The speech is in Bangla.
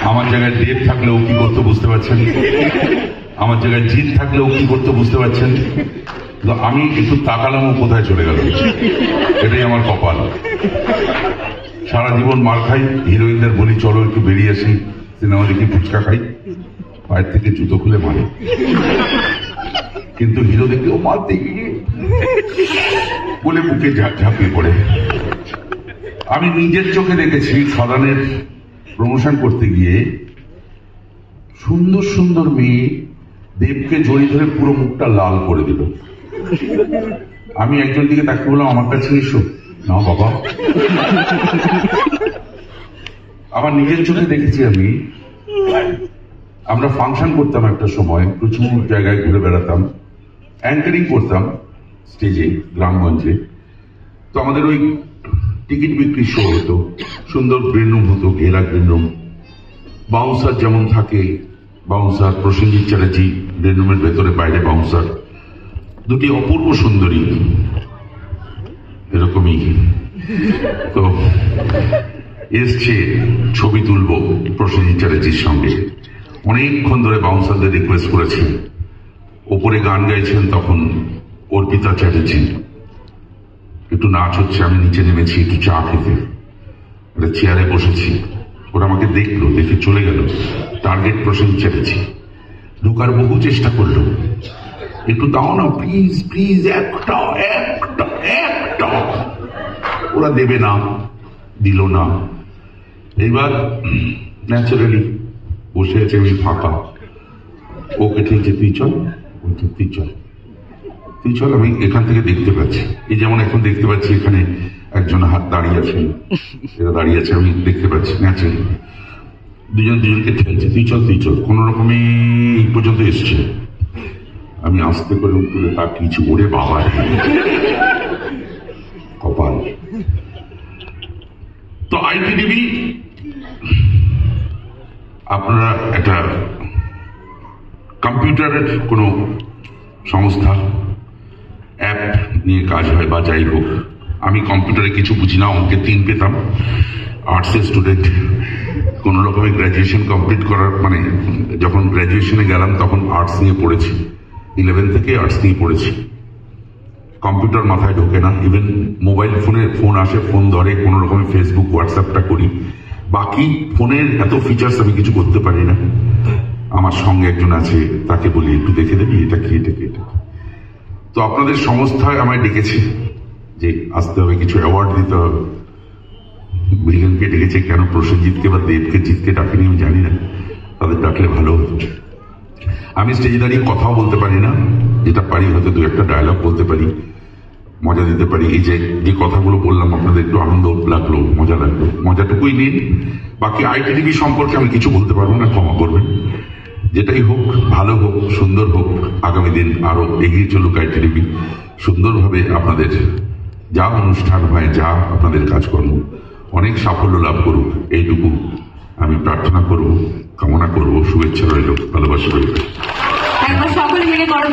আমার জায়গায় দেব থাকলেও কি করতে বুঝতে পারছেন, আমার জায়গায় জিৎ থাকলেও কি করতে বুঝতে পারছেন। তো আমি একটু তাকালাম ও কোথায় চলে গেল, এটাই আমার কপাল। সারা জীবন মার খাই, হিরোইনদের বলি চলো একটু বেরিয়ে আসি, সিনেমা দেখি, ফুচকা খাই, পায়ের থেকে জুতো খুলে মারে। কিন্তু হিরো দেখলে ও মারতে গিয়ে বলে বুকে ঝাঁপিয়ে পড়ে। আমি নিজের চোখে দেখেছি সদানের প্রমোশন করতে গিয়ে সুন্দর সুন্দর মেয়ে দেবকে জড়িয়ে ধরে পুরো মুখটা লাল করে দিল। আমি একজন দিকে তাকে বললাম আমার কাছে এসো। না বাবা। আবার নিজের চোখে দেখেছি আমি, আমরা ফাংশন করতাম একটা সময়, প্রচুর জায়গায় ঘুরে বেড়াতাম, অ্যাঙ্কারিং করতাম স্টেজে গ্রামগঞ্জে। তো আমাদের ওই টিকিট বিক্রি শো হতো, সুন্দর গ্রিন রুম হতো, ঘেরা গ্রিন রুম। বাউন্সার যেমন থাকে, বাউন্সার প্রসেনজিৎ চ্যাটার্জি গ্রিন রুমের ভেতরে, বাইরে বাউন্সার, দুটি অপূর্ব সুন্দরী এরকমই। তো এসছে ছবি তুলবো প্রসেনজিৎ চ্যাটার্জির সঙ্গে, অনেকক্ষণ ধরে বাউন্সারদের রিকোয়েস্ট করেছেন। ওপরে গান গাইছেন তখন অর্পিতা চ্যাটার্জি, একটু নাচ হচ্ছে, আমি নিচে নেমেছি একটু চা খেতে, একটা চেয়ারে বসেছি। ওরা আমাকে দেখলো, দেখে চলে গেল। টার্গেট প্রসেনজিৎ চ্যাটার্জি। ঢোকার বহু চেষ্টা করলো, একটু দাও না প্লিজ প্লিজ, একটা একটা একটা। ওরা দেবে না, দিল না। এইবার ন্যাচারালি বসে আছে, আমি ফাঁকা। ওকে ঠেলছে তুই চল, তুই চল তুই চল। আমি এখান থেকে দেখতে পাচ্ছি, এই যেমন এখন দেখতে পাচ্ছি এখানে একজন হাত দাঁড়িয়ে আছে, এরা দাঁড়িয়ে আছে, আমি দেখতে পাচ্ছি ন্যাচারালি দুজন দুজনকে ঠেলছে তুই চল তুই চল। কোন রকমে এই পর্যন্ত এসছে। আমি আস্তে করে উঠলে তার কিছু ওরে বাবা কপাল। তো আইপিটিভি আপনারা একটা কম্পিউটারের কোনো সংস্থা, অ্যাপ নিয়ে কাজ হয় বা যাই হোক। আমি কম্পিউটারে কিছু বুঝি না, অঙ্কে 3 পেতাম, আর্টসের স্টুডেন্ট। কোন রকমে গ্র্যাজুয়েশন কমপ্লিট করার মানে যখন গ্র্যাজুয়েশনে গেলাম তখন আর্টস নিয়ে পড়েছি, 11 থেকে আর্টস নিয়ে পড়েছি। কম্পিউটার মাথায় ঢোকে না, ইভেন মোবাইল ফোন আসে, ফোন ধরে কোন রকমে ফেসবুক হোয়াটসঅ্যাপটা করি, বাকি ফোনের এত ফিচার্স আমি কিছু করতে পারি না। আমার সঙ্গে একজন আছে, তাকে বলি একটু দেখে দেবি এটা কি এটা কি এটা। তো আপনাদের সংস্থায় আমায় ডেকেছে যে আসতে হবে, কিছু অ্যাওয়ার্ড দিতে হবে। বিলিয়নকে ডেকেছে, কেন প্রসেনজিৎকে বা দেবকে জিতকে ডাকেনি আমি জানি না, তাদের ডাকলে ভালো হতো। আমি স্টেজে দাঁড়িয়ে কথাও বলতে পারি না, যেটা পারি হয়তো 2-1 ডায়লগ বলতে পারি, মজা দিতে পারি। এই যে কথাগুলো বললাম আপনাদের একটু আনন্দ লাগলো, মজা লাগলো, মজাটুকুই নিন। বাকি আইটিভি সম্পর্কে আমি কিছু বলতে পারবো না, ক্ষমা করবেন। যেটাই হোক, ভালো হোক, সুন্দর হোক, আগামী দিন আরো এগিয়ে চলুক আইটিভি সুন্দরভাবে। আপনাদের যা অনুষ্ঠান হয়, যা আপনাদের কাজকর্ম অনেক সাফল্য লাভ করুক, এইটুকু আমি প্রার্থনা করব, কামনা করব। শুভেচ্ছা রইল, ভালোবাসা রইল। সকলে মিলে করো।